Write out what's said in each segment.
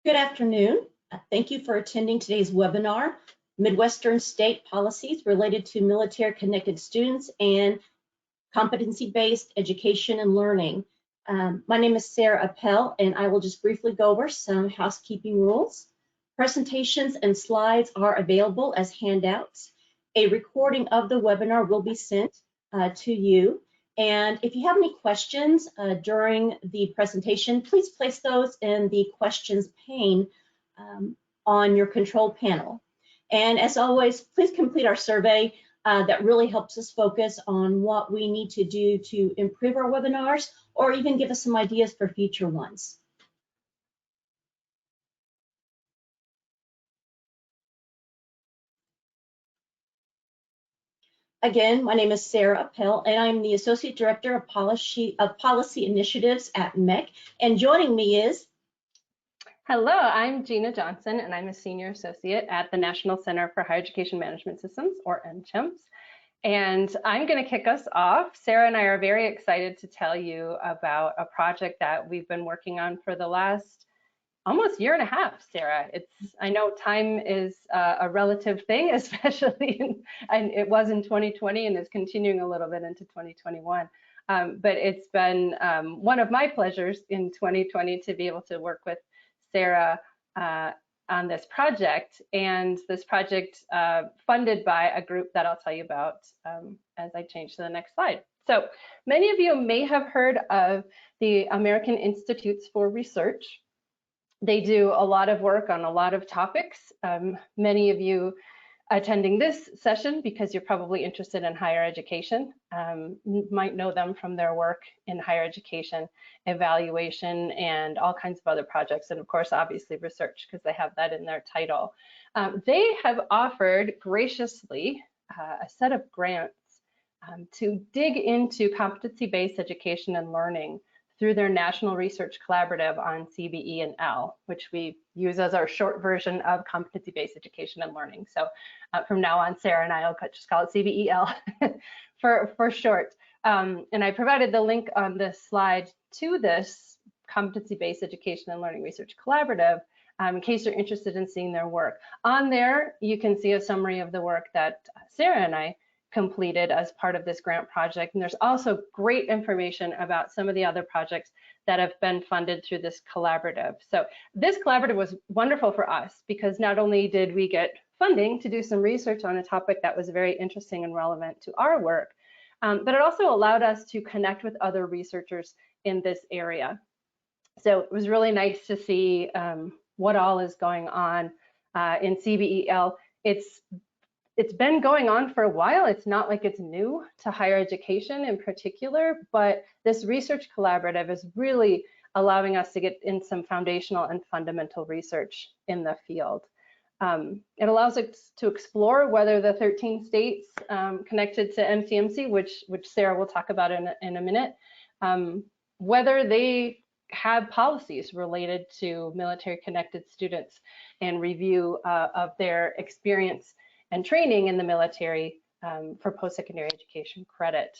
Good afternoon. Thank you for attending today's webinar, Midwestern State Policies Related to Military-Connected Students and Competency-Based Education and Learning. My name is Sara Appel, and I will just briefly go over some housekeeping rules. Presentations and slides are available as handouts. A recording of the webinar will be sent to you. And if you have any questions during the presentation, please place those in the questions pane on your control panel. And as always, please complete our survey that really helps us focus on what we need to do to improve our webinars or even give us some ideas for future ones. Again, my name is Sara Appel, and I'm the Associate Director of Policy Initiatives at MHEC. And joining me is... Hello, I'm Gina Johnson, and I'm a Senior Associate at the National Center for Higher Education Management Systems, or NCHEMS. And I'm going to kick us off. Sara and I are very excited to tell you about a project that we've been working on for the last almost year and a half, Sara. I know time is a relative thing, especially and it was in 2020 and is continuing a little bit into 2021. But it's been one of my pleasures in 2020 to be able to work with Sara on this project, and this project funded by a group that I'll tell you about as I change to the next slide. So many of you may have heard of the American Institutes for Research. They do a lot of work on a lot of topics. Many of you attending this session because you're probably interested in higher education might know them from their work in higher education, evaluation, and all kinds of other projects. And of course, obviously research, because they have that in their title. They have offered graciously a set of grants to dig into competency-based education and learning through their National Research Collaborative on CBE and L, which we use as our short version of competency-based education and learning. So from now on, Sara and I will just call it CBEL for short. And I provided the link on this slide to this competency-based education and learning research collaborative in case you're interested in seeing their work. On there, you can see a summary of the work that Sara and I completed as part of this grant project. And there's also great information about some of the other projects that have been funded through this collaborative. So this collaborative was wonderful for us because not only did we get funding to do some research on a topic that was very interesting and relevant to our work, but it also allowed us to connect with other researchers in this area. So it was really nice to see what all is going on in CBEL. It's been going on for a while. It's not like it's new to higher education in particular, but this research collaborative is really allowing us to get in some foundational and fundamental research in the field. It allows us to explore whether the 13 states connected to NCMC, which Sara will talk about in a minute, whether they have policies related to military connected students and review of their experience and training in the military for post-secondary education credit.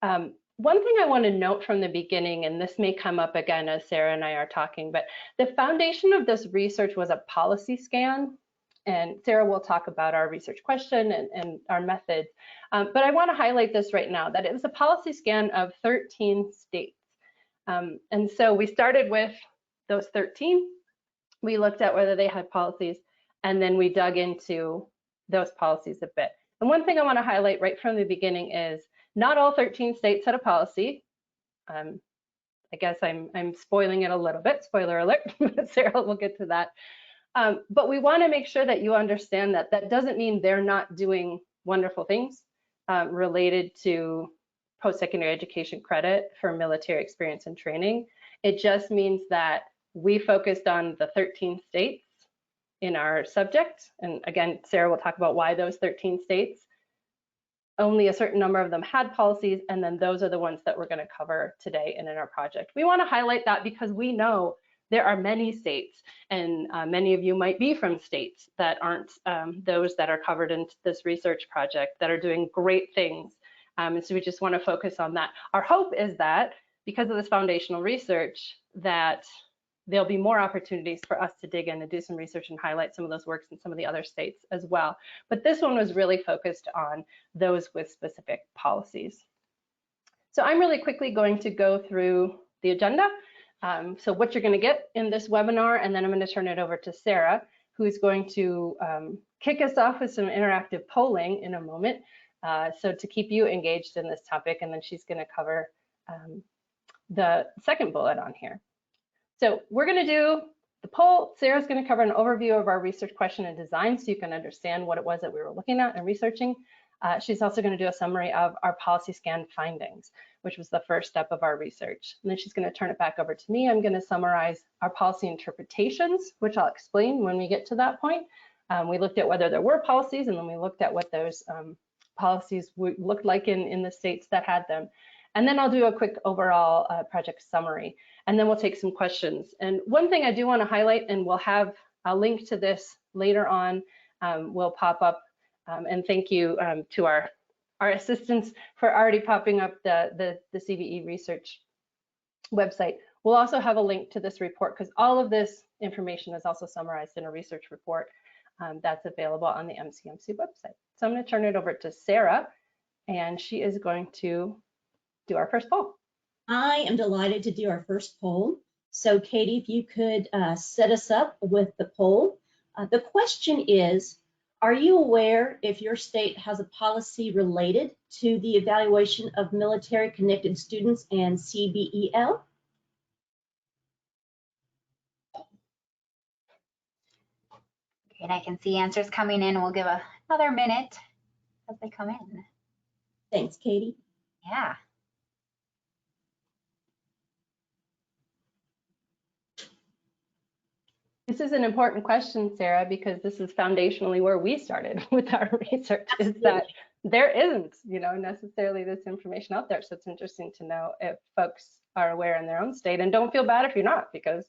One thing I want to note from the beginning, and this may come up again as Sara and I are talking, but the foundation of this research was a policy scan, and Sara will talk about our research question and our methods. But I want to highlight this right now, that it was a policy scan of 13 states. And so we started with those 13. We looked at whether they had policies, and then we dug into those policies a bit. And one thing I want to highlight right from the beginning is not all 13 states had a policy. I guess I'm spoiling it a little bit, spoiler alert, but Sara will get to that. But we want to make sure that you understand that that doesn't mean they're not doing wonderful things related to post-secondary education credit for military experience and training. It just means that we focused on the 13 states in our subject. And again, Sara will talk about why those 13 states. Only a certain number of them had policies, and then those are the ones that we're going to cover today and in our project. We want to highlight that because we know there are many states, and many of you might be from states that aren't those that are covered in this research project that are doing great things. And so we just want to focus on that. Our hope is that because of this foundational research, that there'll be more opportunities for us to dig in and do some research and highlight some of those works in some of the other states as well. But this one was really focused on those with specific policies. So I'm really quickly going to go through the agenda. So what you're going to get in this webinar, and then I'm going to turn it over to Sara, who's going to kick us off with some interactive polling in a moment. So to keep you engaged in this topic, and then she's going to cover the second bullet on here. So we're going to do the poll. Sara's going to cover an overview of our research question and design so you can understand what it was that we were looking at and researching. She's also going to do a summary of our policy scan findings, which was the first step of our research. And then she's going to turn it back over to me. I'm going to summarize our policy interpretations, which I'll explain when we get to that point. We looked at whether there were policies, and then we looked at what those policies looked like in the states that had them. And then I'll do a quick overall project summary, and then we'll take some questions. And one thing I do want to highlight, and we'll have a link to this later on, will pop up. And thank you to our assistants for already popping up the CBE research website. We'll also have a link to this report because all of this information is also summarized in a research report that's available on the NCHEMS website. So I'm going to turn it over to Sara, and she is going to do our first poll. I am delighted to do our first poll. So Katie, if you could set us up with the poll. The question is, are you aware if your state has a policy related to the evaluation of military connected students and CBEL? Okay, and I can see answers coming in. We'll give another minute as they come in. Thanks, Katie. Yeah. This is an important question, Sara, because this is foundationally where we started with our research, is that there isn't, necessarily this information out there. So it's interesting to know if folks are aware in their own state, and don't feel bad if you're not, because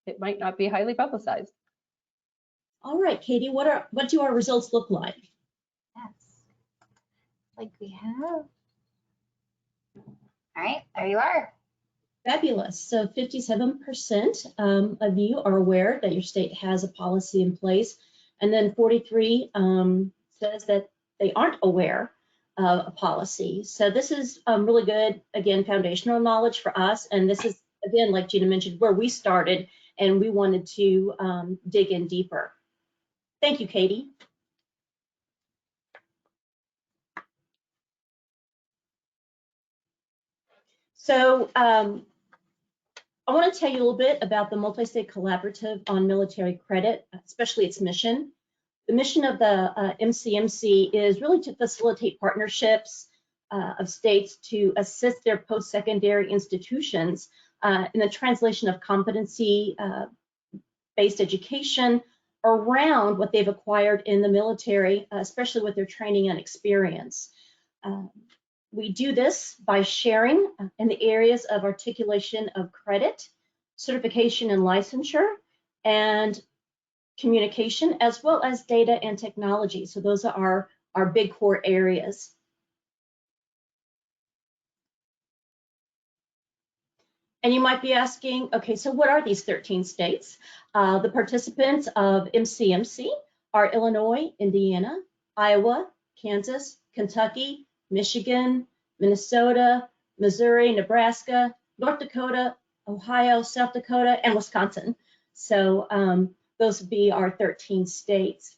it might not be highly publicized. All right, Katie, what do our results look like? Yes. Like we have. All right, there you are. Fabulous. So 57% of you are aware that your state has a policy in place, and then 43 says that they aren't aware of a policy. So this is really good, again, foundational knowledge for us. And this is, again, like Gina mentioned, where we started, and we wanted to dig in deeper. Thank you, Katie. So I want to tell you a little bit about the MultiState Collaborative on Military Credit, especially its mission. The mission of the MCMC is really to facilitate partnerships of states to assist their post-secondary institutions in the translation of competency-based education around what they've acquired in the military, especially with their training and experience. We do this by sharing in the areas of articulation of credit, certification and licensure, and communication, as well as data and technology. So those are our big core areas. And you might be asking, okay, so what are these 13 states? The participants of MCMC are Illinois, Indiana, Iowa, Kansas, Kentucky, Michigan, Minnesota, Missouri, Nebraska, North Dakota, Ohio, South Dakota, and Wisconsin. So those would be our 13 states.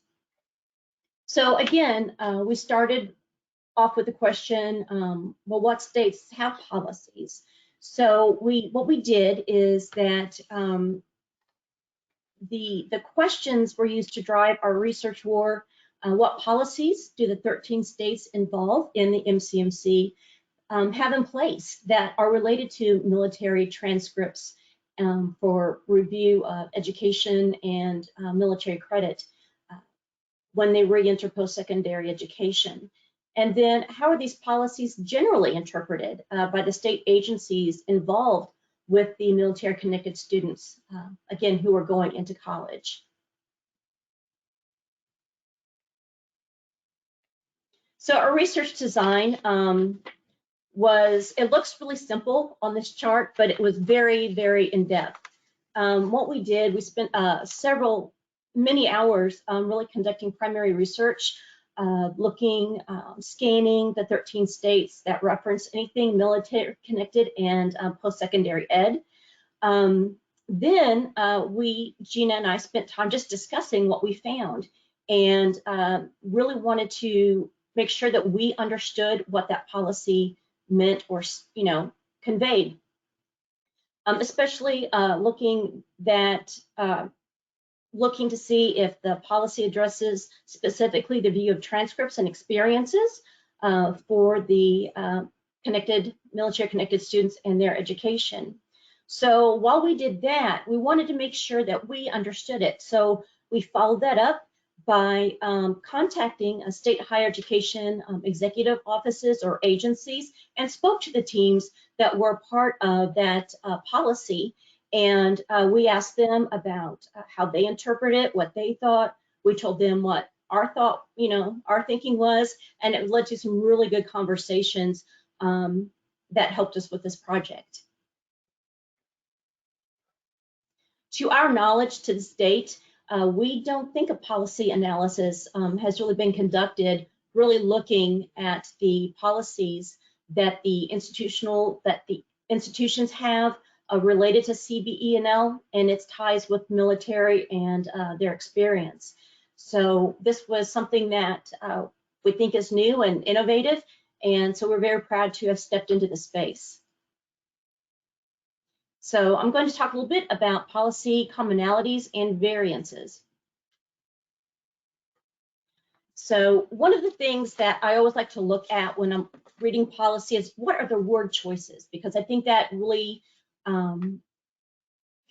So again, we started off with the question, well, what states have policies? So what we did is that the questions were used to drive our research were, what policies do the 13 states involved in the MCMC have in place that are related to military transcripts for review of education and military credit when they re-enter post-secondary education? And then how are these policies generally interpreted by the state agencies involved with the military connected students, again, who are going into college? So our research design it looks really simple on this chart, but it was very, very in-depth. what we did, we spent many hours really conducting primary research, scanning the 13 states that reference anything military connected and post-secondary ed. Then Gina and I spent time just discussing what we found, and really wanted to make sure that we understood what that policy meant or, conveyed. Especially looking to see if the policy addresses specifically the view of transcripts and experiences for the military connected students and their education. So while we did that, we wanted to make sure that we understood it. So we followed that up by contacting state higher education executive offices or agencies and spoke to the teams that were part of that policy. And we asked them about how they interpret it, what they thought. We told them what our thinking was, and it led to some really good conversations that helped us with this project. To our knowledge, to this date, we don't think a policy analysis has really been conducted, really looking at the policies that the institutions have related to CBE&L and its ties with military and their experience. So this was something that we think is new and innovative, and so we're very proud to have stepped into the space. So I'm going to talk a little bit about policy commonalities and variances. So one of the things that I always like to look at when I'm reading policy is what are the word choices, because I think that really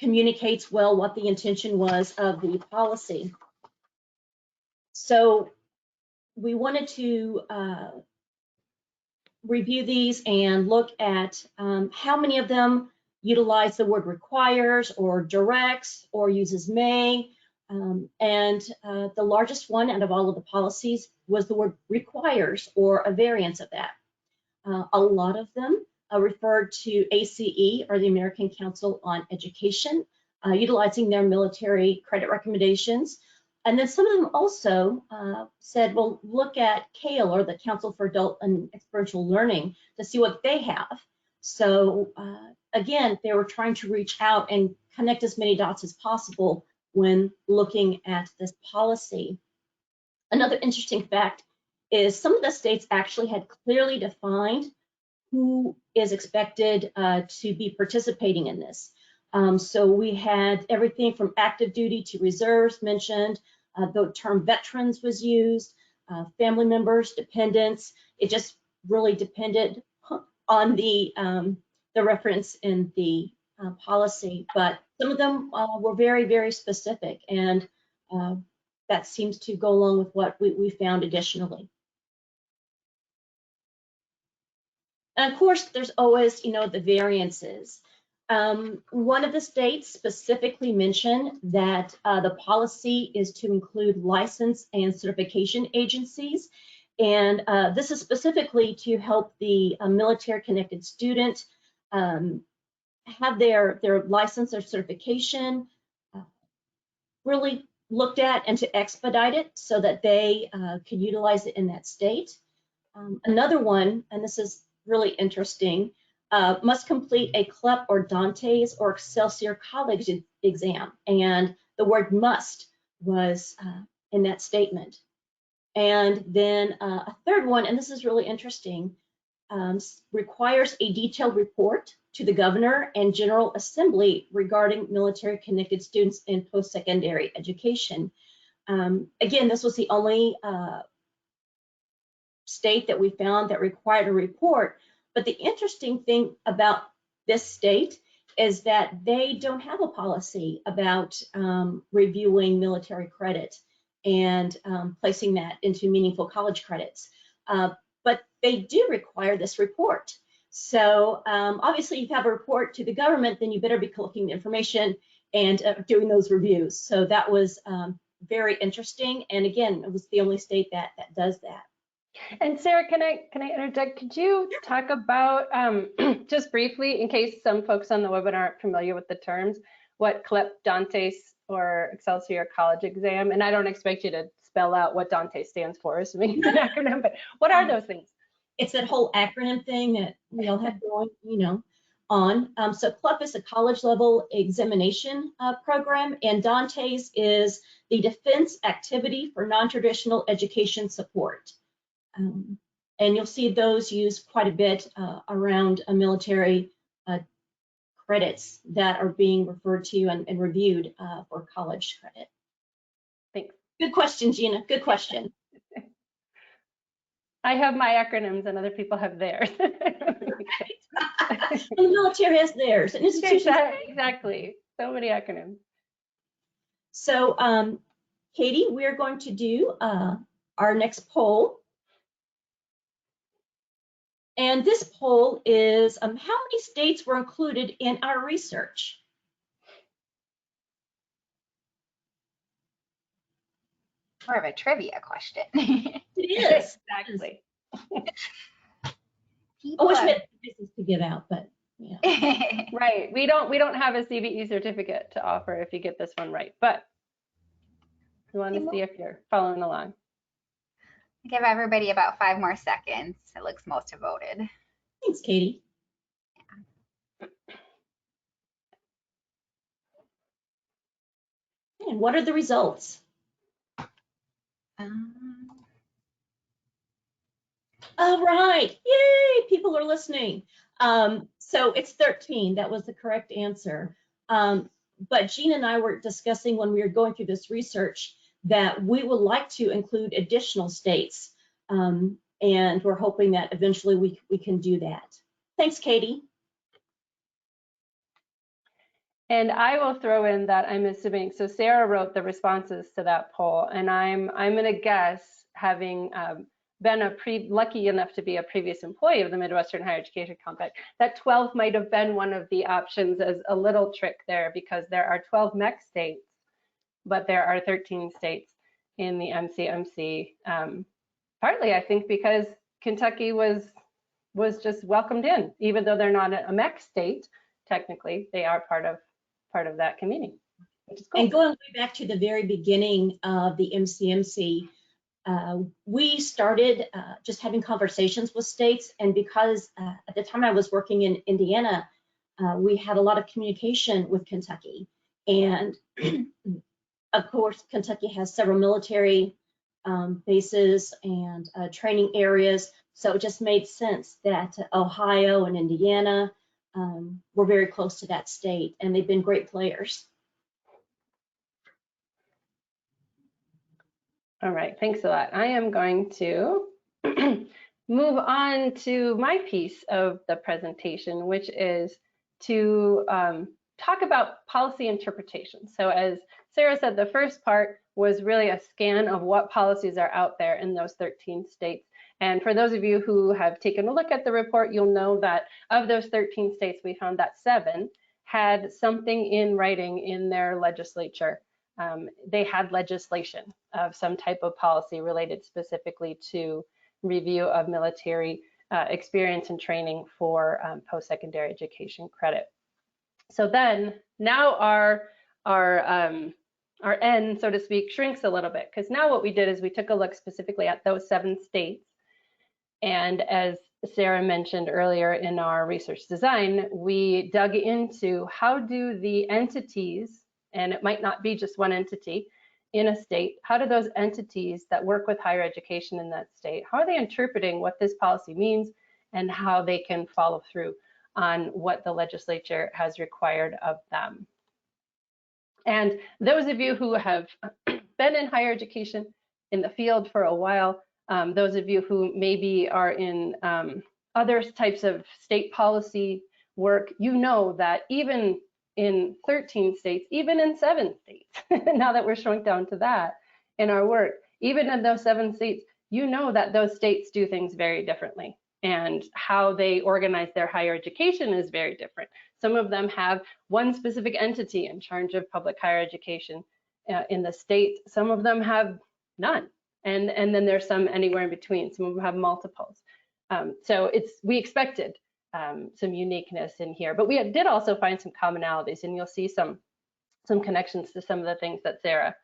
communicates well what the intention was of the policy. So we wanted to review these and look at how many of them utilize the word requires or directs or uses may. And the largest one out of all of the policies was the word requires or a variance of that. A lot of them referred to ACE, or the American Council on Education, utilizing their military credit recommendations. And then some of them also said, well, look at CALE, or the Council for Adult and Experiential Learning, to see what they have. So again, they were trying to reach out and connect as many dots as possible when looking at this policy. Another interesting fact is some of the states actually had clearly defined who is expected to be participating in this. So we had everything from active duty to reserves mentioned. The term veterans was used, family members, dependents. It just really depended on the reference in the policy, but some of them were very, very specific, and that seems to go along with what we found additionally. And of course, there's always, the variances. One of the states specifically mentioned that the policy is to include license and certification agencies. And this is specifically to help the military connected student have their license or certification really looked at and to expedite it so that they could utilize it in that state. Another one, and this is really interesting, must complete a CLEP or Dante's or Excelsior College exam, and the word must was in that statement. And then a third one, and this is really interesting, requires a detailed report to the governor and General Assembly regarding military connected students in post-secondary education. Again, this was the only state that we found that required a report. But the interesting thing about this state is that they don't have a policy about reviewing military credit and placing that into meaningful college credits. But they do require this report. So obviously, if you have a report to the government, then you better be collecting the information and doing those reviews. So that was very interesting. And again, it was the only state that does that. And Sarah, can I interject? Could you talk about, just briefly, in case some folks on the webinar aren't familiar with the terms, what CLEP, Dantes, or Excelsior College exam, and I don't expect you to spell out what Dantes stands for, assuming it's an acronym, but what are those things? It's that whole acronym thing that we all have going, on. So CLEP is a college level examination program, and Dantes is the Defense Activity for Non-Traditional Education Support. And you'll see those used quite a bit around military credits that are being referred to and reviewed for college credit. Thanks. Good question, Gina. Good question. I have my acronyms and other people have theirs. The military has theirs, and institutions. Exactly. So many acronyms. So, Katie, we're going to do our next poll. And this poll is, how many states were included in our research? More of a trivia question. It is. Exactly. I wish we had business to give out, but yeah. Right. We don't have a CBE certificate to offer if you get this one right, but we want to see if you're following along. Give everybody about 5 more seconds. It looks most have voted. Thanks, Katie. And what are the results? All right, yay, people are listening. So it's 13, that was the correct answer. But Gina and I were discussing when we were going through this research that we would like to include additional states. And we're hoping that eventually we can do that. Thanks, Katie. And I will throw in that I'm assuming, so Sara wrote the responses to that poll, and I'm gonna guess, having been lucky enough to be a previous employee of the Midwestern Higher Education Compact, that 12 might have been one of the options as a little trick there, because there are 12 MEC states, but there are 13 states in the NCHEMC. Partly, I think, because Kentucky was just welcomed in, even though they're not a MEC state. Technically, they are part of that community, which is cool. And going way back to the very beginning of the NCHEMC, we started just having conversations with states, and because at the time I was working in Indiana, we had a lot of communication with Kentucky, and of course Kentucky has several military bases and training areas, so it just made sense that Ohio and Indiana were very close to that state, and they've been great players. All right, thanks a lot. I am going to move on to my piece of the presentation, which is to talk about policy interpretation. So as Sara said, the first part was really a scan of what policies are out there in those 13 states. And for those of you who have taken a look at the report, you'll know that of those 13 states, we found that 7 had something in writing in their legislature. They had legislation of some type of policy related specifically to review of military experience and training for post-secondary education credit. So then now our N, so to speak, shrinks a little bit, because now what we did is we took a look specifically at those 7 states. And as Sara mentioned earlier in our research design, we dug into how do the entities, and it might not be just one entity in a state, how do those entities that work with higher education in that state, how are they interpreting what this policy means and how they can follow through on what the legislature has required of them. And those of you who have been in higher education in the field for a while, those of you who maybe are in other types of state policy work, you know that even in 13 states, even in 7 states, now that we're shrunk down to that in our work, even in those 7 states, you know that those states do things very differently, and how they organize their higher education is very different. Some of them have one specific entity in charge of public higher education in the state. Some of them have none. And then there's some anywhere in between. Some of them have multiples. So we expected some uniqueness in here, but we did also find some commonalities, and you'll see some some connections to some of the things that Sara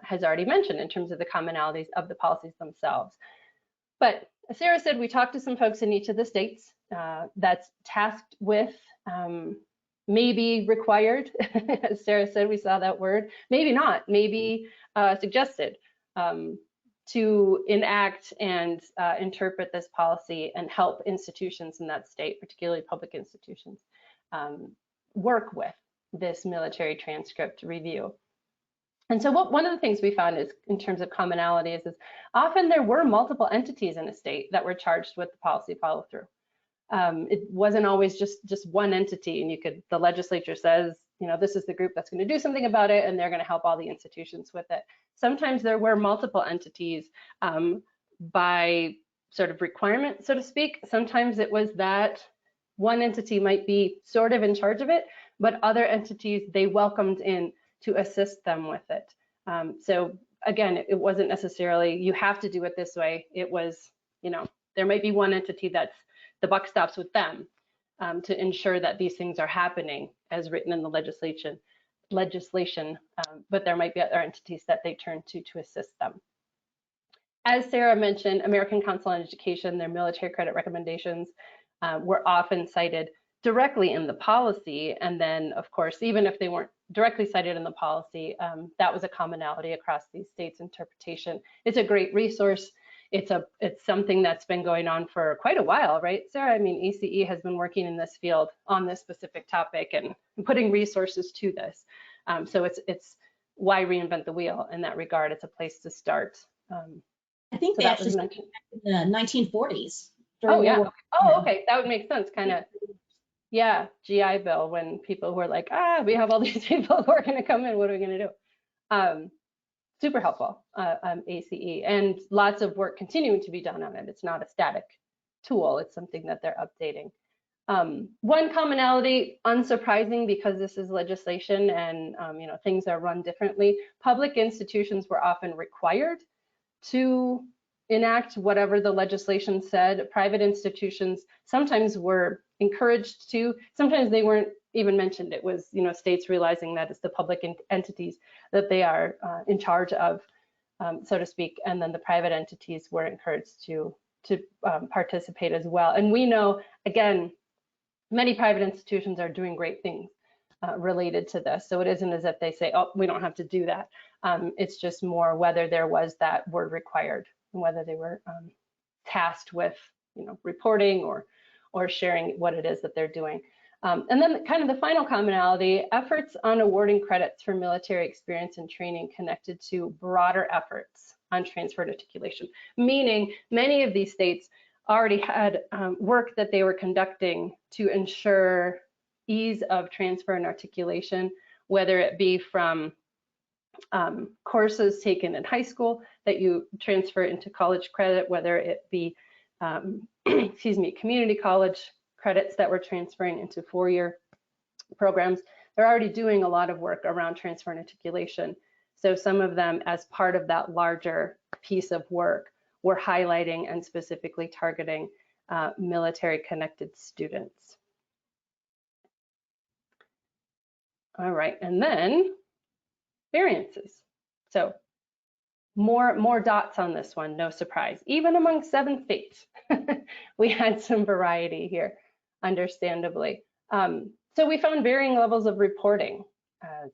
has already mentioned in terms of the commonalities of the policies themselves. But as Sara said, we talked to some folks in each of the states that's tasked with, maybe required, as Sara said, we saw that word, maybe not, maybe suggested to enact and interpret this policy and help institutions in that state, particularly public institutions, work with this military transcript review. And so one of the things we found is, in terms of commonalities, is often there were multiple entities in a state that were charged with the policy follow through. It wasn't always just one entity, and the legislature says, this is the group that's going to do something about it, and they're going to help all the institutions with it. Sometimes there were multiple entities by sort of requirement, so to speak. Sometimes it was that one entity might be sort of in charge of it, but other entities they welcomed in to assist them with it. So again, it wasn't necessarily you have to do it this way. It was, there might be one entity that's the buck stops with them to ensure that these things are happening as written in the legislation, but there might be other entities that they turn to assist them. As Sara mentioned, American Council on Education, their military credit recommendations were often cited directly in the policy. And then, of course, even if they weren't directly cited in the policy, that was a commonality across these states' interpretation. It's a great resource. It's something that's been going on for quite a while, right, Sara? I mean, ACE has been working in this field on this specific topic and putting resources to this. So it's why reinvent the wheel in that regard. It's a place to start. I think they actually started in the 1940s. Oh, yeah. Oh, okay. That would make sense. Kind of, yeah, GI Bill, when people were like, we have all these people who are going to come in. What are we going to do? Super helpful, ACE, and lots of work continuing to be done on it. It's not a static tool. It's something that they're updating. One commonality, unsurprising because this is legislation and things are run differently. Public institutions were often required to enact whatever the legislation said. Private institutions sometimes were encouraged to, sometimes they weren't even mentioned. It was, states realizing that it's the public entities that they are in charge of, so to speak, and then the private entities were encouraged to participate as well. And we know, again, many private institutions are doing great things related to this. So it isn't as if they say, oh, we don't have to do that. It's just more whether there was that word required, and whether they were tasked with, reporting or sharing what it is that they're doing. And then kind of the final commonality, efforts on awarding credits for military experience and training connected to broader efforts on transfer articulation, meaning many of these states already had work that they were conducting to ensure ease of transfer and articulation, whether it be from courses taken in high school that you transfer into college credit, whether it be, community college credits that we're transferring into four-year programs. They're already doing a lot of work around transfer and articulation. So some of them, as part of that larger piece of work, were highlighting and specifically targeting military connected students. All right, and then variances. So more dots on this one, no surprise. Even among 7 states, we had some variety here, understandably. So we found varying levels of reporting.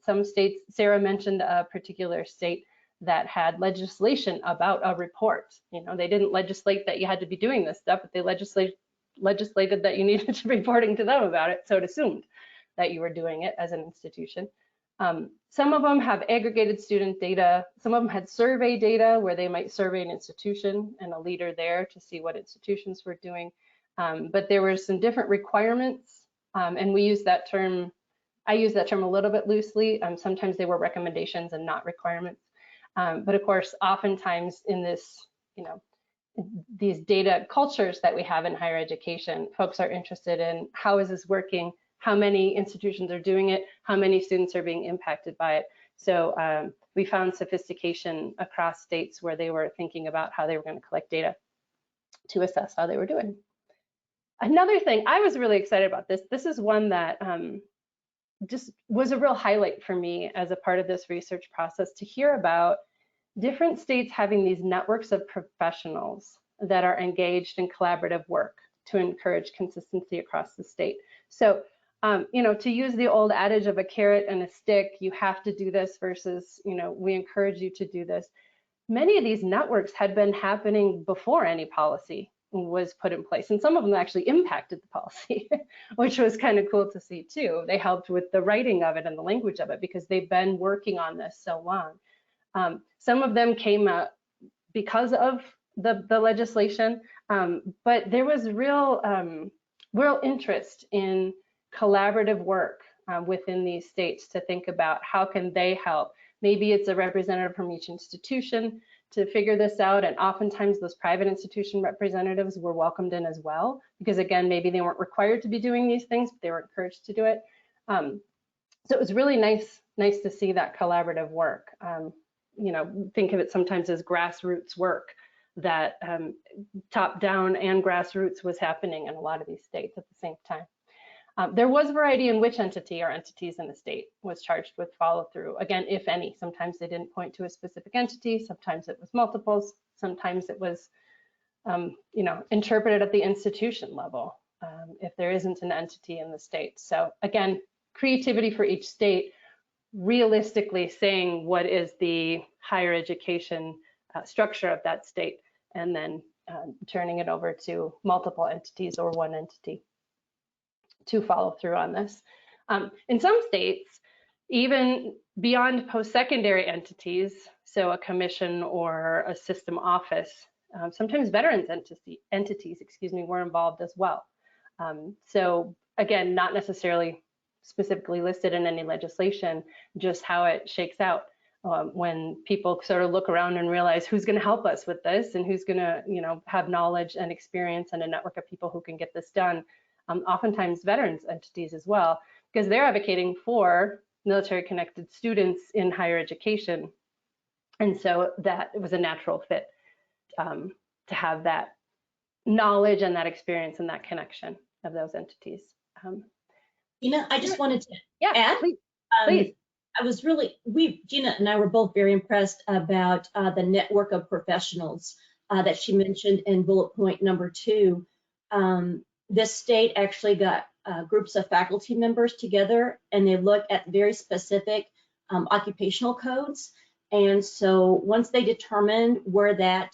Some states, Sara mentioned a particular state that had legislation about a report. They didn't legislate that you had to be doing this stuff, but they legislated that you needed to be reporting to them about it, so it assumed that you were doing it as an institution. Some of them have aggregated student data. Some of them had survey data where they might survey an institution and a leader there to see what institutions were doing. But there were some different requirements, and we use that term, I use that term a little bit loosely. Sometimes they were recommendations and not requirements. But of course, oftentimes in this, these data cultures that we have in higher education, folks are interested in how is this working, how many institutions are doing it, how many students are being impacted by it. So we found sophistication across states where they were thinking about how they were going to collect data to assess how they were doing. Another thing, I was really excited about this. This is one that just was a real highlight for me as a part of this research process to hear about different states having these networks of professionals that are engaged in collaborative work to encourage consistency across the state. So, you know, to use the old adage of a carrot and a stick, you have to do this versus, you know, we encourage you to do this. Many of these networks had been happening before any policy was put in place, and some of them actually impacted the policy, which was kind of cool to see too. They helped with the writing of it and the language of it because they've been working on this so long. Some of them came out because of the legislation, but there was real interest in collaborative work within these states to think about how can they help. Maybe it's a representative from each institution to figure this out, and oftentimes those private institution representatives were welcomed in as well, because again, maybe they weren't required to be doing these things, but they were encouraged to do it. So it was really nice to see that collaborative work. You know, think of it sometimes as grassroots work, that top down and grassroots was happening in a lot of these states at the same time. There was variety in which entity or entities in the state was charged with follow through. Again, if any, sometimes they didn't point to a specific entity, sometimes it was multiples, sometimes it was, you know, interpreted at the institution level if there isn't an entity in the state. So again, creativity for each state, realistically saying what is the higher education structure of that state, and then turning it over to multiple entities or one entity to follow through on this. In some states, even beyond post-secondary entities, so a commission or a system office, sometimes veterans entities, excuse me, were involved as well. So again, not necessarily specifically listed in any legislation, just how it shakes out when people sort of look around and realize who's going to help us with this and who's going to, you know, have knowledge and experience and a network of people who can get this done. Oftentimes veterans entities as well, because they're advocating for military connected students in higher education. And so that it was a natural fit to have that knowledge and that experience and that connection of those entities. Gina, I just wanted to add. Please. I was really, Gina and I were both very impressed about the network of professionals that she mentioned in bullet point number 2. This state actually got groups of faculty members together, and they looked at very specific occupational codes. And so once they determined where that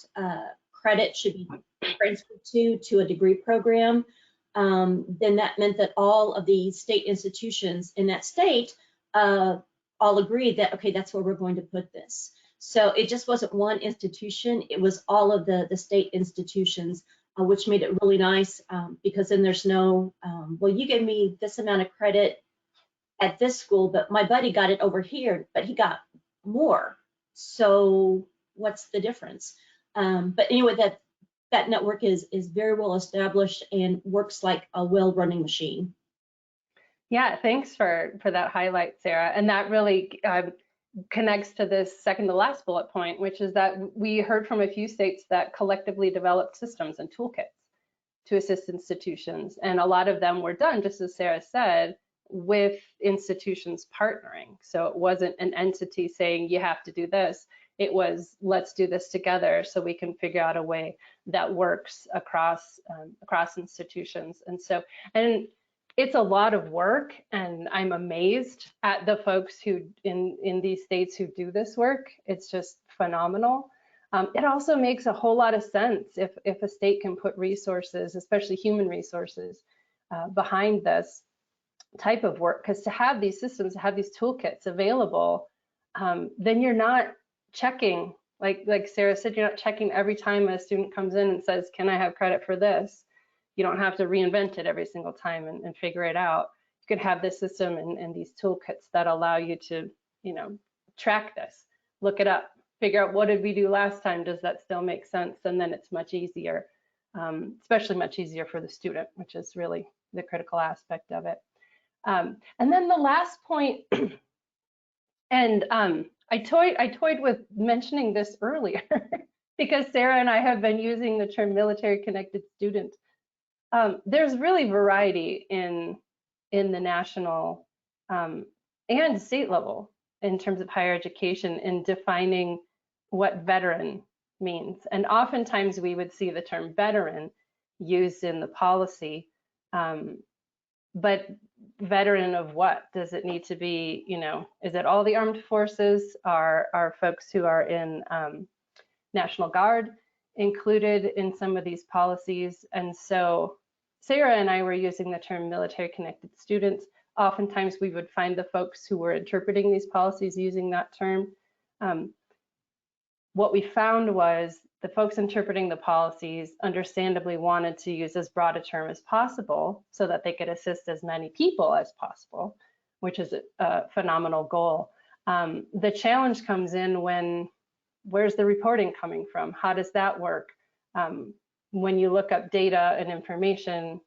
credit should be transferred to a degree program, then that meant that all of the state institutions in that state all agreed that, okay, that's where we're going to put this. So it just wasn't one institution, it was all of the state institutions, which made it really nice because then there's no, well, you gave me this amount of credit at this school, but my buddy got it over here, but he got more. So what's the difference? But anyway, that network is very well established and works like a well-running machine. Yeah, thanks for that highlight, Sarah. And that really connects to this second to last bullet point, which is that we heard from a few states that collectively developed systems and toolkits to assist institutions. And a lot of them were done, just as Sarah said, with institutions partnering. So it wasn't an entity saying you have to do this. It was, let's do this together so we can figure out a way that works across institutions. And so, and it's a lot of work, and I'm amazed at the folks who in these states who do this work. It's just phenomenal. It also makes a whole lot of sense if a state can put resources, especially human resources, behind this type of work, because to have these systems, to have these toolkits available, then you're not checking, like Sarah said, you're not checking every time a student comes in and says, can I have credit for this? You don't have to reinvent it every single time and figure it out. You could have this system and these toolkits that allow you to, you know, track this, look it up, figure out what did we do last time, does that still make sense? And then it's much easier, especially much easier for the student, which is really the critical aspect of it. And then the last point, and I toyed with mentioning this earlier because Sarah and I have been using the term military connected student. There's really variety in the national and state level in terms of higher education in defining what veteran means. And oftentimes we would see the term veteran used in the policy, but veteran of what? Does it need to be, is it all the armed forces? Are folks who are in National Guard included in some of these policies? And so Sara and I were using the term military connected students. Oftentimes we would find the folks who were interpreting these policies using that term. What we found was the folks interpreting the policies understandably wanted to use as broad a term as possible so that they could assist as many people as possible, which is a phenomenal goal. The challenge comes in when, where's the reporting coming from? How does that work? When you look up data and information,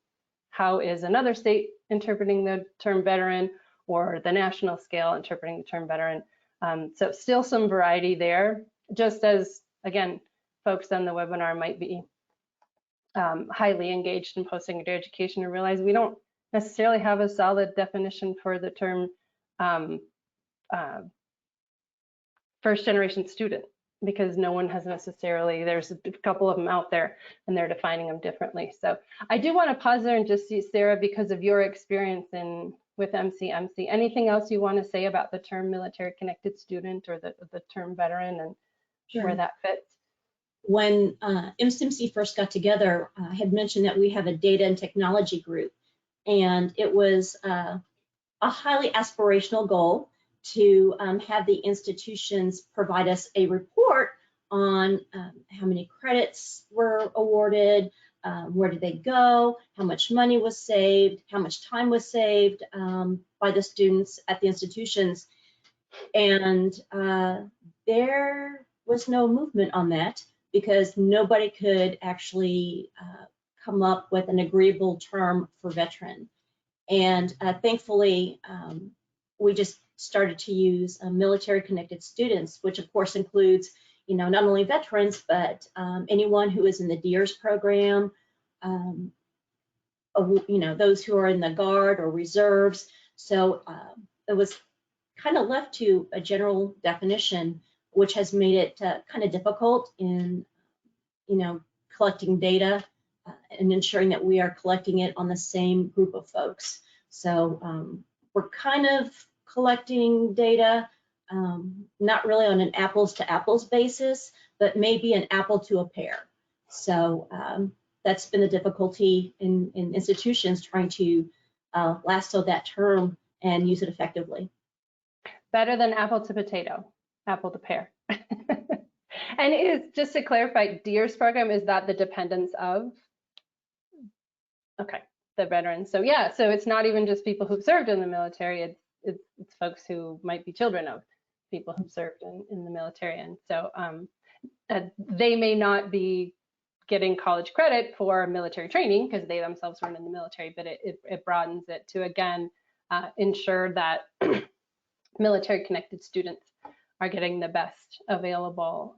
how is another state interpreting the term veteran or the national scale interpreting the term veteran? So still some variety there, just as, again, folks on the webinar might be highly engaged in post-secondary education and realize we don't necessarily have a solid definition for the term first generation student, because no one has necessarily, there's a couple of them out there and they're defining them differently. So I do want to pause there and just see, Sara, because of your experience with NCHEMS, anything else you want to say about the term military connected student or the term veteran and where that fits? When NCHEMS first got together, I had mentioned that we have a data and technology group, and it was a highly aspirational goal to have the institutions provide us a report on how many credits were awarded, where did they go, how much money was saved, how much time was saved by the students at the institutions. And there was no movement on that because nobody could actually come up with an agreeable term for veteran. And thankfully, we just started to use military connected students, which of course includes, not only veterans, but anyone who is in the DEERS program, those who are in the Guard or reserves. So it was kind of left to a general definition, which has made it kind of difficult in, collecting data and ensuring that we are collecting it on the same group of folks. So we're kind of collecting data, not really on an apples to apples basis, but maybe an apple to a pear. So that's been the difficulty in institutions trying to lasso that term and use it effectively. Better than apple to potato, apple to pear. And is, just to clarify, DEERS program, is that the dependence of? Okay, the veterans. So yeah, so it's not even just people who've served in the military, it's folks who might be children of people who've served in the military. And so they may not be getting college credit for military training because they themselves weren't in the military, but it broadens it to, again, ensure that military connected students are getting the best available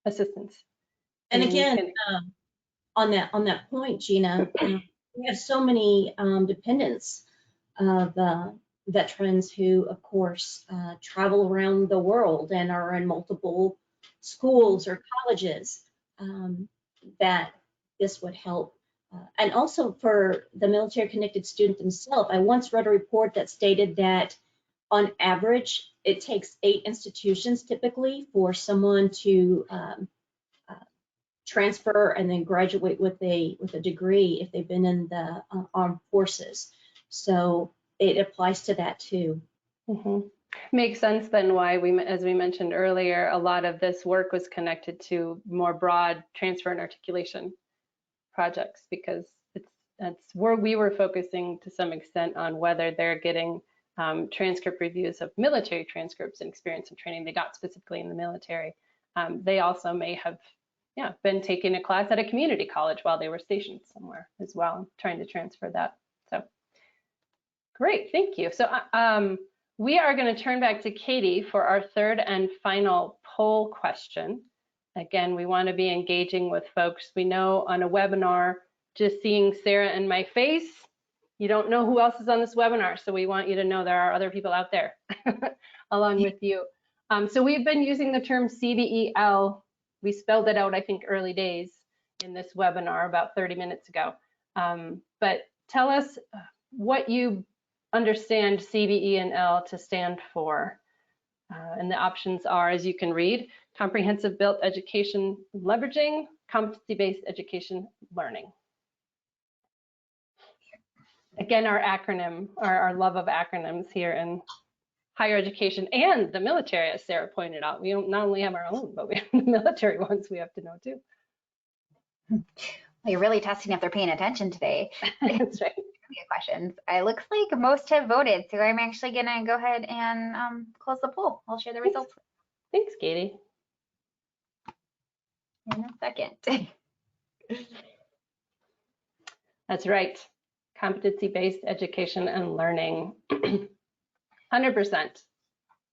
assistance. And again, on that point, Gina, we have so many dependents of veterans who, of course, travel around the world and are in multiple schools or colleges, that this would help. And also for the military connected student themselves, I once read a report that stated that on average, it takes 8 institutions typically for someone to transfer and then graduate with a degree if they've been in the armed forces. So it applies to that too. Mm-hmm. Makes sense then why as we mentioned earlier, a lot of this work was connected to more broad transfer and articulation projects, because that's where we were focusing to some extent on whether they're getting transcript reviews of military transcripts and experience and training they got specifically in the military. They also may have been taking a class at a community college while they were stationed somewhere as well, trying to transfer that. So great, thank you. So we are going to turn back to Katie for our third and final poll question. Again, we want to be engaging with folks. We know on a webinar, just seeing Sara and my face you don't know who else is on this webinar, so we want you to know there are other people out there along with you. So we've been using the term CBEL. We spelled it out, I think, early days in this webinar about 30 minutes ago. But tell us what you understand CBE and L to stand for. And the options are, as you can read, comprehensive built education leveraging, competency-based education learning. Again, our acronym, our love of acronyms here in higher education and the military, as Sarah pointed out. We don't not only have our own, but we have the military ones we have to know too. Well, you're really testing if they're paying attention today. That's right. Questions. It looks like most have voted, so I'm actually gonna go ahead and close the poll. I'll share the results Thanks, Katie. in a second. That's right. Competency-based education and learning. 100%.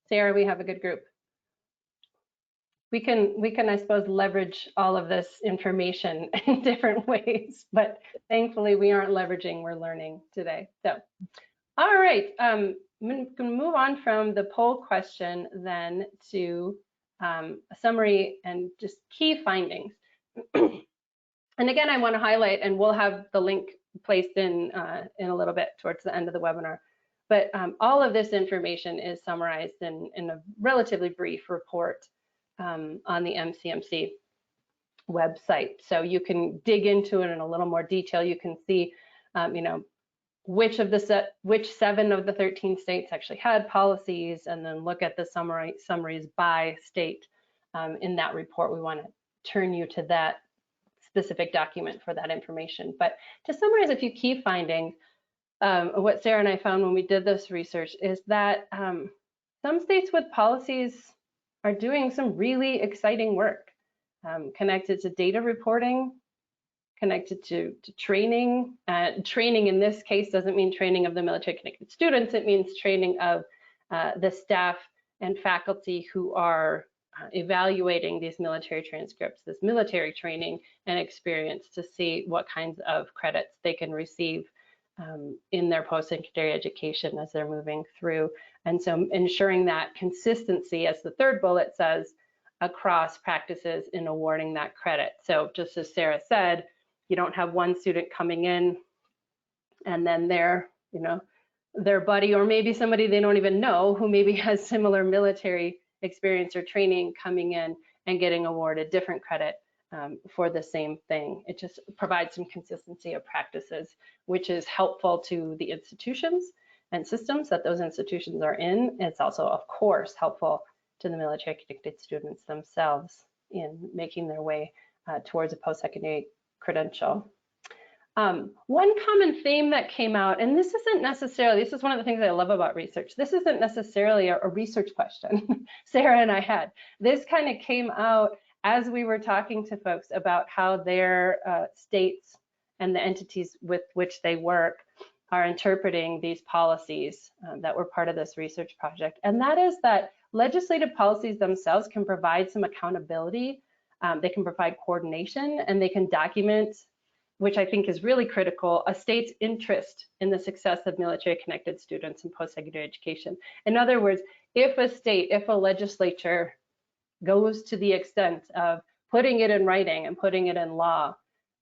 Sarah, we have a good group. We can, I suppose, leverage all of this information in different ways, but thankfully we aren't leveraging, we're learning today. So, all right, I'm going to move on from the poll question then to a summary and just key findings. And again, I want to highlight, and we'll have the link placed in a little bit towards the end of the webinar, but all of this information is summarized in a relatively brief report on the NCHEMC website. So you can dig into it in a little more detail. You can see, you know, which 7 of the 13 states actually had policies, and then look at the summaries by state in that report. We want to turn you to that specific document for that information. But to summarize a few key findings, what Sarah and I found when we did this research is that some states with policies are doing some really exciting work connected to data reporting, connected to training. Training in this case doesn't mean training of the military connected students, it means training of the staff and faculty who are evaluating these military transcripts, this military training and experience to see what kinds of credits they can receive in their post-secondary education as they're moving through. And so ensuring that consistency, as the third bullet says, across practices in awarding that credit. So just as Sarah said, you don't have one student coming in and then their buddy, or maybe somebody they don't even know who maybe has similar military experience or training, coming in and getting awarded different credit for the same thing. It just provides some consistency of practices, which is helpful to the institutions and systems that those institutions are in. It's also, of course, helpful to the military connected students themselves in making their way towards a post-secondary credential. One common theme that came out, and this is one of the things I love about research. This isn't necessarily a research question Sarah and I had. This kind of came out as we were talking to folks about how their states and the entities with which they work are interpreting these policies that were part of this research project. And that is that legislative policies themselves can provide some accountability, they can provide coordination, and they can document, which I think is really critical, a state's interest in the success of military connected students in post-secondary education. In other words, if a legislature goes to the extent of putting it in writing and putting it in law,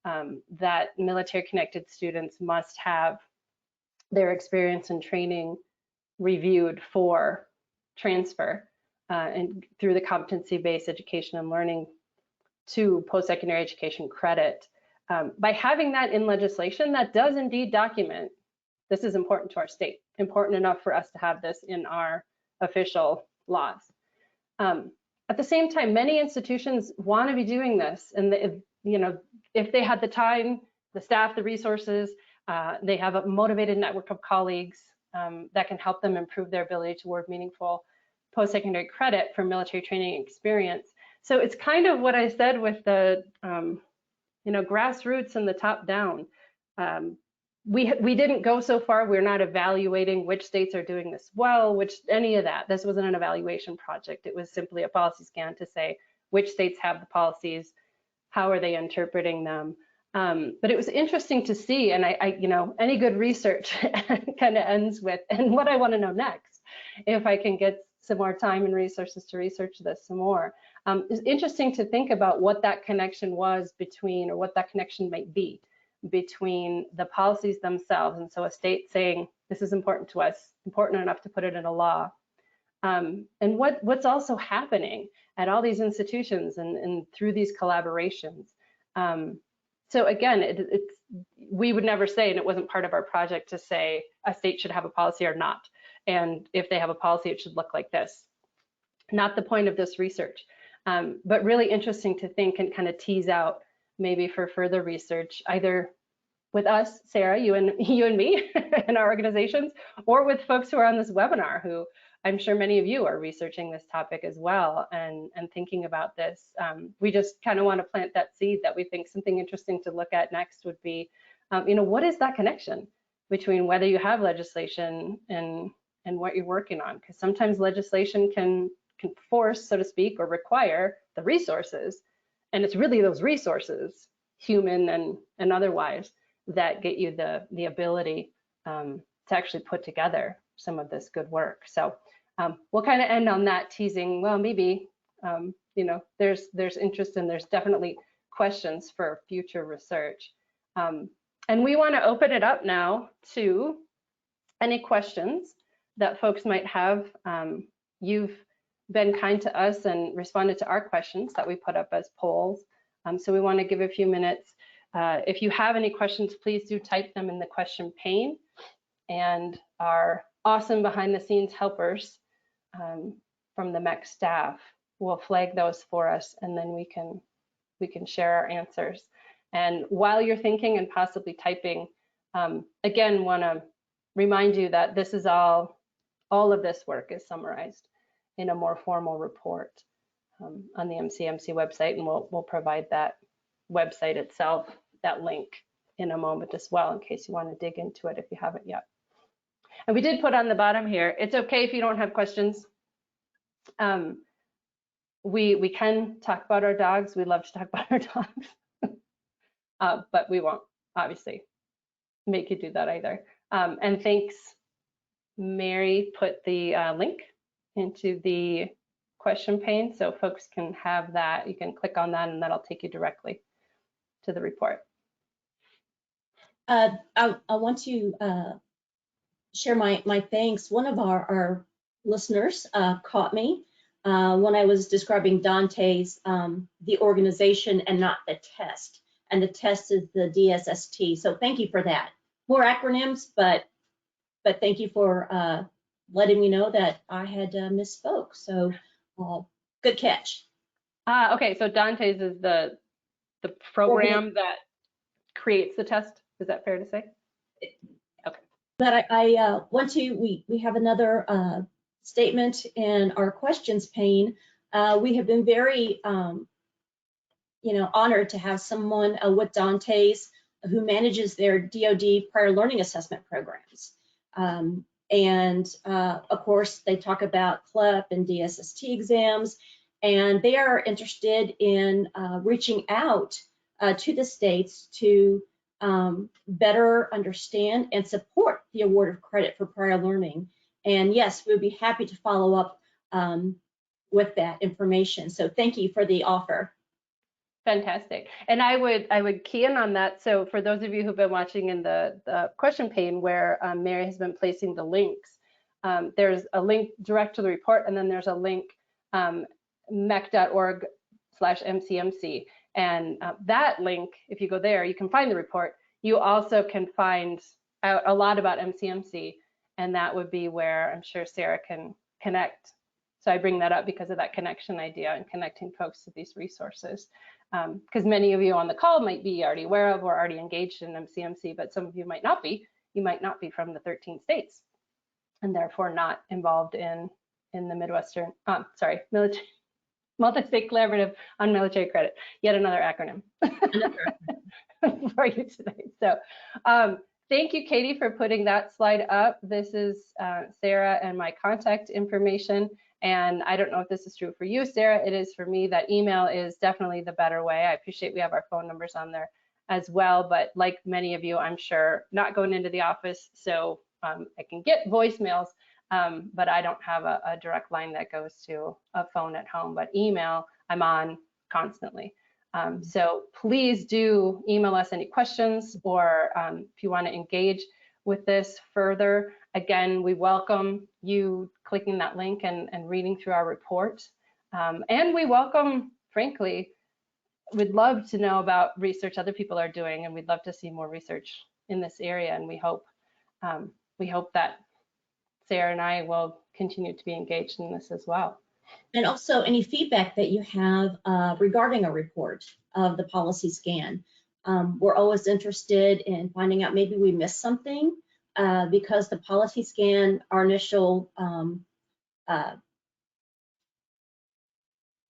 that military connected students must have their experience and training reviewed for transfer and through the competency-based education and learning to post-secondary education credit. By having that in legislation, that does indeed document, this is important to our state, important enough for us to have this in our official laws. At the same time, many institutions want to be doing this, and if they had the time, the staff, the resources, they have a motivated network of colleagues that can help them improve their ability to award meaningful post-secondary credit for military training experience. So it's kind of what I said with the grassroots and the top down. We didn't go so far. We're not evaluating which states are doing this well, any of that. This wasn't an evaluation project. It was simply a policy scan to say which states have the policies, how are they interpreting them, But it was interesting to see, and I you know, any good research kind of ends with, and what I want to know next, if I can get some more time and resources to research this some more. It's interesting to think about what that connection was between, or what that connection might be between the policies themselves. And so a state saying, this is important to us, important enough to put it in a law. And what's also happening at all these institutions and through these collaborations. So again, we would never say, and it wasn't part of our project to say a state should have a policy or not. And if they have a policy, it should look like this. Not the point of this research, but really interesting to think and kind of tease out maybe for further research, either with us, Sara, you and me and our organizations, or with folks who are on this webinar, who I'm sure many of you are researching this topic as well and thinking about this. We just kind of want to plant that seed that we think something interesting to look at next would be, you know, what is that connection between whether you have legislation and what you're working on? Because sometimes legislation can force, so to speak, or require the resources, and it's really those resources, human and otherwise, that get you the ability to actually put together some of this good work. So we'll kind of end on that, teasing, well, maybe, you know, there's interest and there's definitely questions for future research. And we want to open it up now to any questions that folks might have. You've been kind to us and responded to our questions that we put up as polls. So we want to give a few minutes. If you have any questions, please do type them in the question pane, and our awesome behind the scenes helpers from the MEC staff will flag those for us, and then we can share our answers. And while you're thinking and possibly typing, again, want to remind you that this is all of this work is summarized in a more formal report on the NCHEMS website, and we'll provide that website itself, that link, in a moment as well, in case you want to dig into it if you haven't yet. And we did put on the bottom here, it's okay if you don't have questions. We can talk about our dogs. We love to talk about our dogs, but we won't obviously make you do that either. And thanks, Mary put the link into the question pane, so folks can have that. You can click on that and that'll take you directly to the report. I want to share my thanks. One of our listeners caught me when I was describing Dante's, the organization and not the test. And the test is the DSST. So thank you for that. More acronyms, but thank you for letting me know that I had misspoke. So good catch. Okay, so Dante's is the program that creates the test. Is that fair to say? Okay. But I want to, we have another statement in our questions pane. We have been very, honored to have someone with Dante's who manages their DoD prior learning assessment programs. And of course, they talk about CLEP and DSST exams, and they are interested in reaching out to the states to better understand and support the award of credit for prior learning. And yes, we'd be happy to follow up with that information. So thank you for the offer. Fantastic. And I would key in on that. So for those of you who've been watching in the question pane where Mary has been placing the links, there's a link direct to the report, and then there's a link mec.org/NCHEMS. And that link, if you go there, you can find the report. You also can find out a lot about NCHEMS, and that would be where I'm sure Sara can connect. So I bring that up because of that connection idea and connecting folks to these resources. Because many of you on the call might be already aware of or already engaged in NCHEMS, but some of you might not be. You might not be from the 13 states and therefore not involved in the Midwestern, MultiState Collaborative on Military Credit, yet another acronym for you today. So thank you, Katie, for putting that slide up. This is Sara and my contact information. And I don't know if this is true for you, Sara. It is for me. That email is definitely the better way. I appreciate we have our phone numbers on there as well. But like many of you, I'm sure, not going into the office, so I can get voicemails, but I don't have a direct line that goes to a phone at home. But email, I'm on constantly. So please do email us any questions, or if you want to engage with this further. Again, we welcome you clicking that link and reading through our report. And we welcome, frankly, we'd love to know about research other people are doing, and we'd love to see more research in this area. And we hope that Sara and I will continue to be engaged in this as well. And also any feedback that you have regarding a report of the policy scan. We're always interested in finding out maybe we missed something because the policy scan, our initial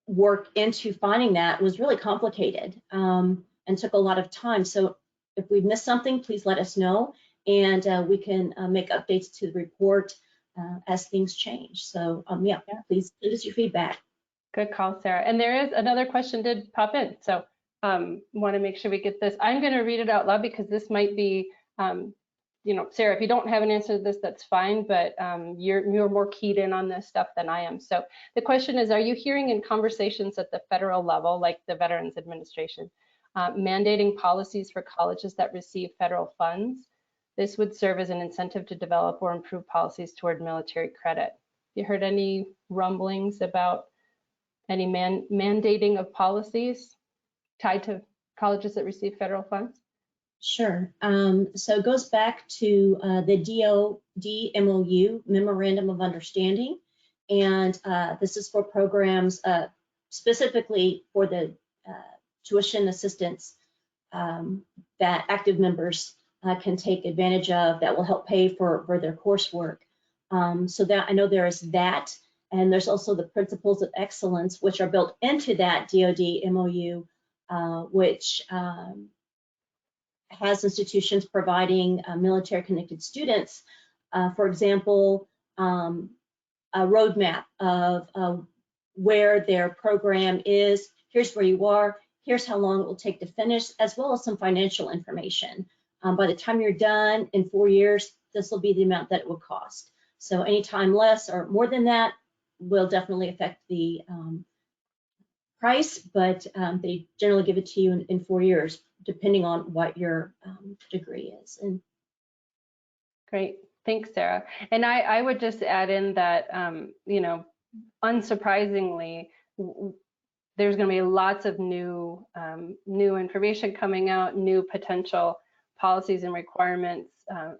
work into finding that was really complicated and took a lot of time. So if we missed something, please let us know, and we can make updates to the report as things change. So yeah, please give us your feedback. Good call, Sara. And there is another question did pop in. So want to make sure we get this. I'm going to read it out loud because this might be, Sara, if you don't have an answer to this, that's fine, but you're more keyed in on this stuff than I am. So the question is, are you hearing in conversations at the federal level, like the Veterans Administration, mandating policies for colleges that receive federal funds? This would serve as an incentive to develop or improve policies toward military credit. You heard any rumblings about any mandating of policies tied to colleges that receive federal funds? Sure. So it goes back to the DoD MOU, Memorandum of Understanding, and this is for programs specifically for the tuition assistance that active members can take advantage of that will help pay for their coursework. So that I know there is that, and there's also the Principles of Excellence, which are built into that DoD MOU, which has institutions providing military-connected students, for example, a roadmap of where their program is, here's where you are, here's how long it will take to finish, as well as some financial information. By the time you're done in 4 years, this will be the amount that it will cost. So anytime less or more than that will definitely affect the price, but they generally give it to you in 4 years, depending on what your degree is. And great, thanks, Sara. And I would just add in that, unsurprisingly, there's going to be lots of new information coming out, new potential policies and requirements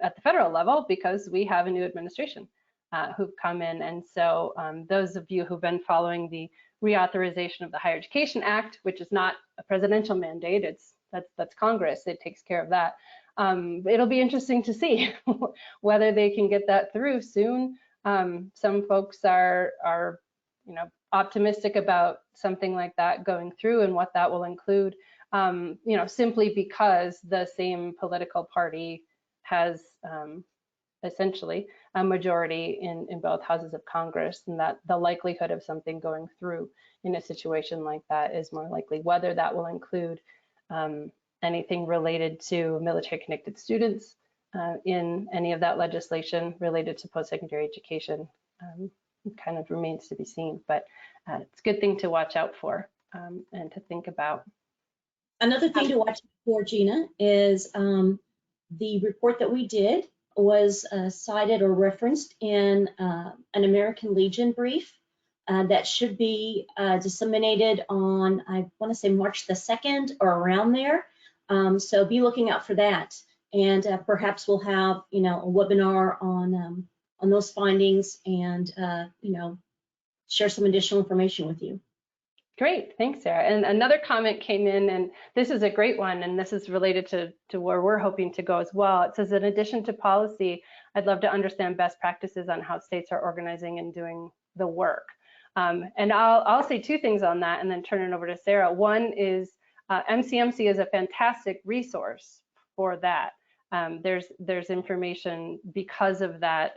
at the federal level, because we have a new administration who've come in. And so those of you who've been following the reauthorization of the Higher Education Act, which is not a presidential mandate, that's Congress, it takes care of that. It'll be interesting to see whether they can get that through soon. Some folks are optimistic about something like that going through and what that will include, simply because the same political party has essentially a majority in both houses of Congress, and that the likelihood of something going through in a situation like that is more likely. Whether that will include anything related to military connected students in any of that legislation related to post-secondary education kind of remains to be seen, but it's a good thing to watch out for and to think about. Another thing to watch for, Gina, is the report that we did was cited or referenced in an American Legion brief that should be disseminated on, I want to say March the 2nd or around there. So be looking out for that, and perhaps we'll have a webinar on those findings and share some additional information with you. Great, thanks, Sara. And another comment came in, and this is a great one, and this is related to where we're hoping to go as well. It says, in addition to policy, I'd love to understand best practices on how states are organizing and doing the work. And I'll say two things on that and then turn it over to Sara. One is MCMC is a fantastic resource for that. There's information because of that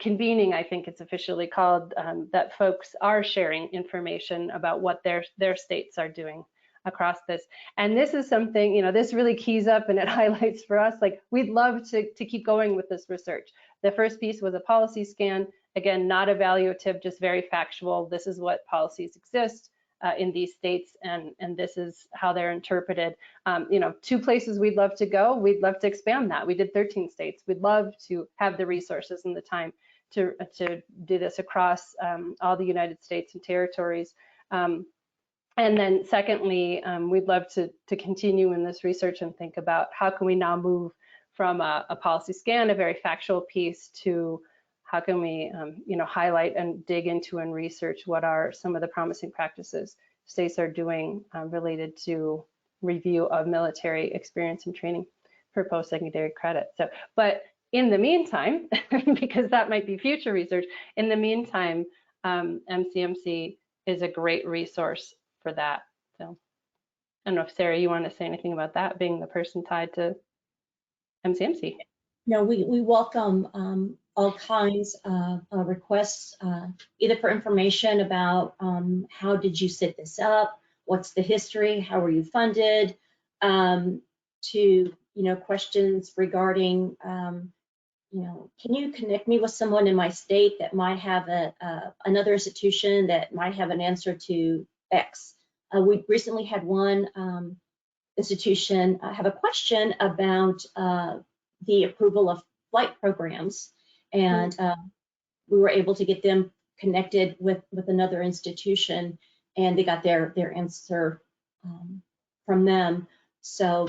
convening, I think it's officially called, that folks are sharing information about what their states are doing across this. And this is something, you know, this really keys up and it highlights for us, like we'd love to keep going with this research. The first piece was a policy scan. Again, not evaluative, just very factual. This is what policies exist in these states, and this is how they're interpreted. You know, 2 places we'd love to go. We'd love to expand that. We did 13 states. We'd love to have the resources and the time to do this across all the United States and territories. And then secondly, we'd love to continue in this research and think about how can we now move from a policy scan, a very factual piece, to how can we, you know, highlight and dig into and research what are some of the promising practices states are doing related to review of military experience and training for post-secondary credit. So, but in the meantime, because that might be future research, in the meantime, MCMC is a great resource for that. So I don't know if Sarah, you want to say anything about that, being the person tied to MCMC. No, we welcome all kinds of requests, either for information about how did you set this up, what's the history, how were you funded, to, you know, questions regarding, you know, can you connect me with someone in my state that might have another institution that might have an answer to X. We recently had one institution have a question about the approval of flight programs, and we were able to get them connected with another institution, and they got their answer from them. So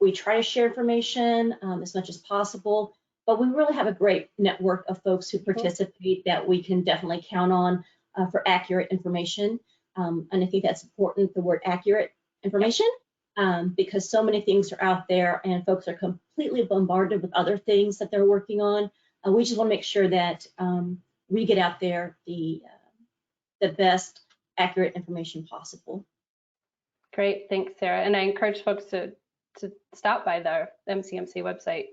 we try to share information as much as possible, but we really have a great network of folks who participate that we can definitely count on for accurate information. And I think that's important, the word accurate information, because so many things are out there and folks are completely bombarded with other things that they're working on. We just want to make sure that we get out there the best accurate information possible. Great, thanks, Sarah. And I encourage folks to stop by the MCMC website,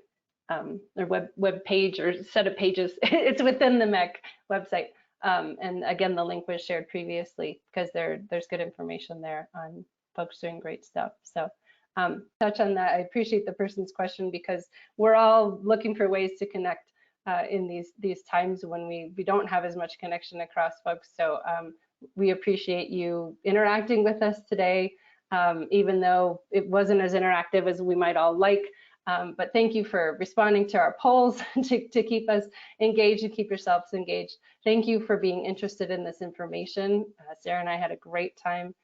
their web page or set of pages. It's within the MEC website. And again, the link was shared previously because there's good information there on folks doing great stuff. So touch on that. I appreciate the person's question because we're all looking for ways to connect in these times when we don't have as much connection across folks. So we appreciate you interacting with us today, even though it wasn't as interactive as we might all like. But thank you for responding to our polls to keep us engaged and keep yourselves engaged. Thank you for being interested in this information. Sarah and I had a great time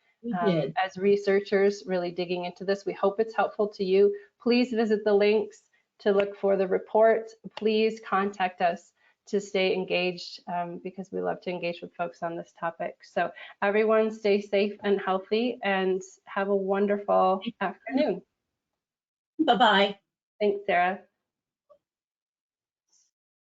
as researchers really digging into this. We hope it's helpful to you. Please visit the links to look for the report. Please contact us to stay engaged because we love to engage with folks on this topic. So everyone stay safe and healthy and have a wonderful afternoon. Bye-bye. Thanks, Sarah.